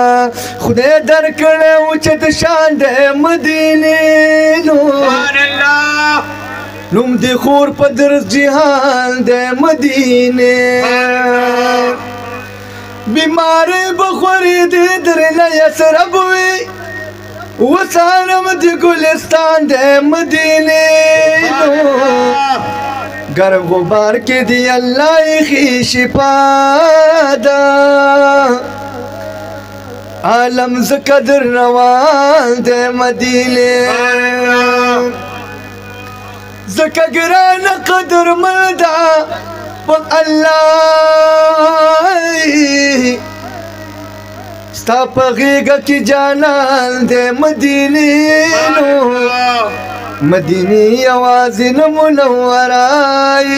خدای درکړی اوچت شان د مدینې نوم د خور په درس جهان د مدینې بیمارې به خورېدې درنه یثرب وي وسارم د ګلستان د مدینې ګرم غبار کې دی الله یې شفا ده عالم ز قدر روان د مدینې زکه ګران قدر مدا په الله ستا په غېږه کې جانان د مدینې مدینې یوازې نه منورای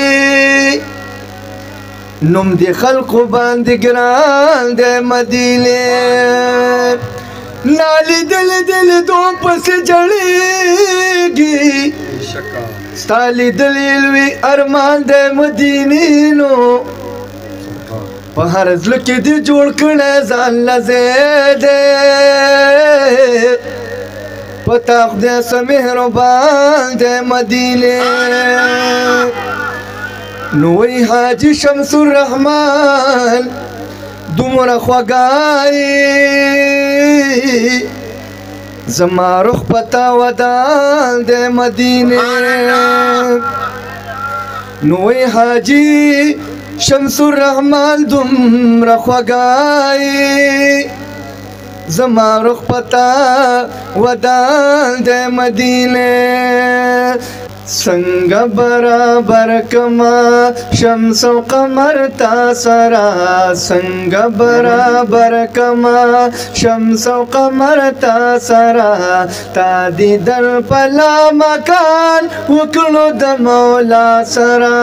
نوم دی خلقو باندې ګران د مدینې نالیدل دل دوم پسې جړېږي ستا لیدل لوی ارمان د مدینې نو په هر زړه کې دې جوړ کړی ځان له ځای دی پتا خدای څه مهربان د مدینې نو وی حاجی شمس الرحمن دومره خوږای زما روح پتا ودان د مدینې نو وی حاجی شمس الرحمن دومره خوږای زما روح پتا ودان د مدینې څنګه برابر کما شمس او قمر تا سرا څنګه برابر کما شمس او قمر تا سرا تا دیدن پلا مکان وکړو د مولا سرا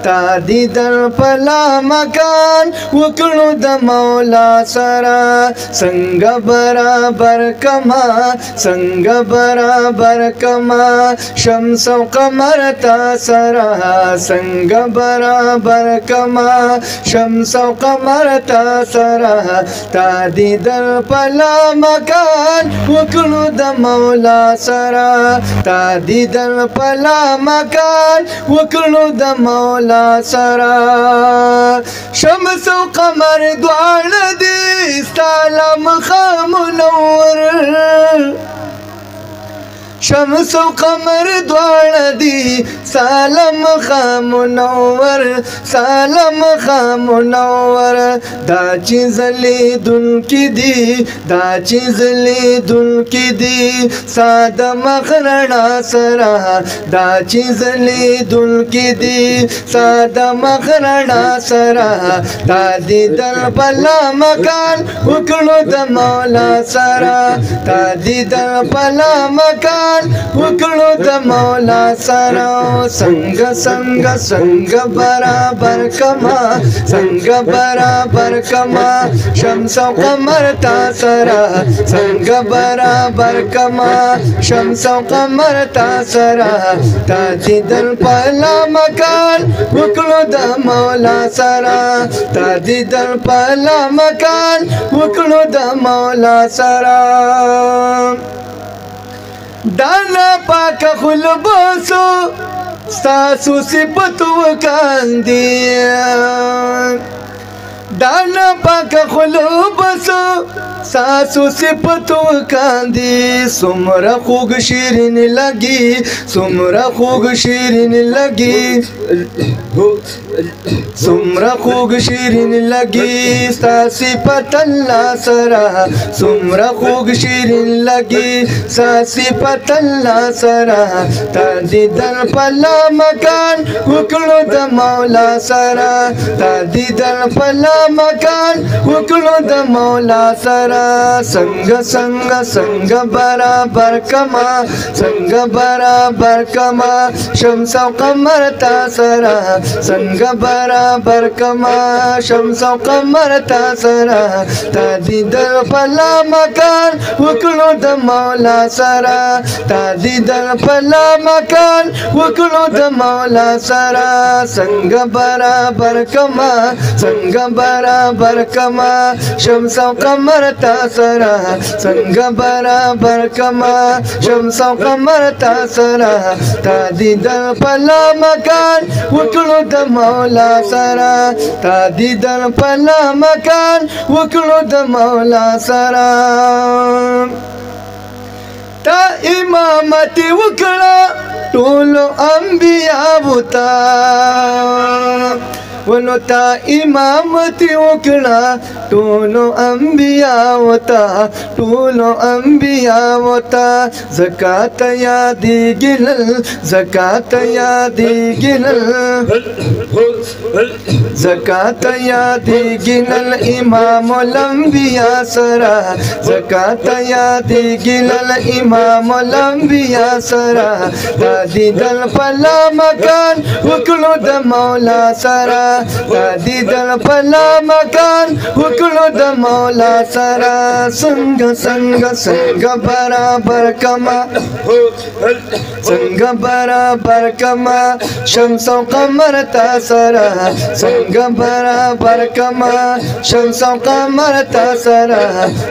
تا دیدن پلا مکان وکړو د مولا سرا څنګه برابر کما څنګه برابر کما شمس او قمر تا سرا څنګه برابر کما شمس او قمر تا سرا تا دیدن پلا مکان وکړو د مولا سرا تا دیدن پلا مکان وکړو د مولا سرا شمس او قمر دواړه دي ستا له مخه منور شمس و قمر دواړه دي سالم خامنور سالم خامنور دا چې زلیدونکي دي دا چې زلیدونکي دي ساده مخرڼا سره دا چې زلیدونکي دي ساده مخرڼا سره دا دیدن پلا مکان وکړو د مولا سره دا دیدن پلا مکان وکړو د مولا سره څنګه څنګه څنګه برابر کما څنګه برابر کما شمس او قمر تا سره څنګه برابر کما شمس او قمر تا سره تا دیدن پلا مکان وکړو د مولا سره تا دیدن پلا مکان وکړو د مولا سره دانا پاک خلباسو ستاسو صفتو کاندی دانا پاک خلباسو ستاسو صفتو کاندی سمرا خوږ شیرین لګي سمرا خوږ شیرین لګي سمرا خوږ شیرین لګي ستا صفت الله سره سمرا خوږ شیرین لګي ستا صفت الله سره تا دیدن پلا مکان وکړو د مولا سره تا دیدن پلا مکان وکړو د مولا سره څنګه څنګه څنګه برابر کما څنګه برابر کما شمس او قمر تا سره څنګه برابر کما شمس او قمر تا سره تا دیدن پلا مکان وکړو د مولا سره تا دیدن پلا مکان وکړو د مولا سره څنګه برابر کما څنګه برابر کما شمس او قمر تا سرا څنګه برابر کما شمس او قمر تا سرا تا دیدن پلا مکان وکړو د مولا سرا تا دیدن پلا مکان وکړو د مولا سرا تا امامت وکړه ټول انبیاء وتا ونو تا امامت وکړه ټول انبیاء وتا ټول انبیاء وتا زکات یادېږي زکات یادېږي زکات یادېږي امام الانبیاء سرا زکات یادېږي امام الانبیاء سرا تا دیدل پلا مکان وکړو د مولا سرا تا دیدل پلا مکان وکړو د مولا سرا څنګه څنګه څنګه برابر کما څنګه برابر کما شمس او قمر تا سرا څنګه برابر کما شمس او قمر تا سرا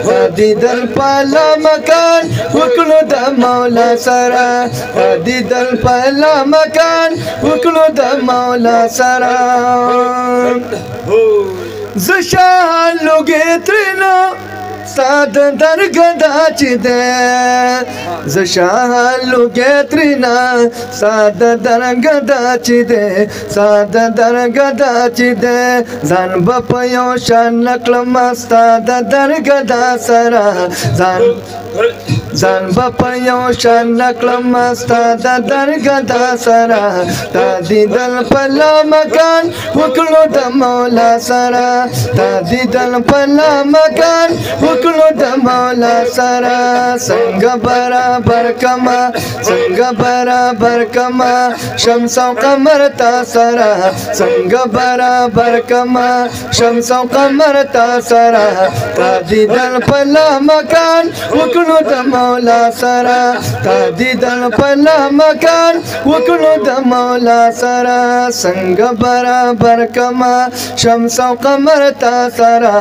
تا دیدل پلا مکان وکړو د مولا سرا تا دیدل پلا مکان وکړو د مولا سرا زشان لوګې ترنو ساد درګدا چې ده زشان لوګې ترنا ساد درګدا چې ده ساد درګدا چې ده ځان بپ یو شان نکلم استاد درګدا سرا ځان بپ یو شان نکلم استاد درګدا سرا تا دیدل پلا مکان وکړو د مولا سرا تا دیدل پلا مکان وکړو د مولا سرا څنګه برابر کما څنګه برابر کما شمس او قمر تا سرا څنګه برابر کما شمس او قمر تا سرا تا دیدل پلا مکان وکړو د مولا سرا تا دیدل پلا مکان وکړو د مولا سرا څنګه برابر کما شمس او قمر تا سرا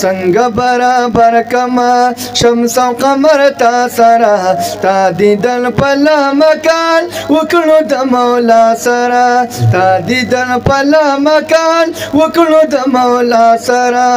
څنګه برابر کما شمس او قمر تا سرا تا دیدل پلا مکان وکړو د مولا سرا تا دیدل پلا مکان وکړو د مولا سرا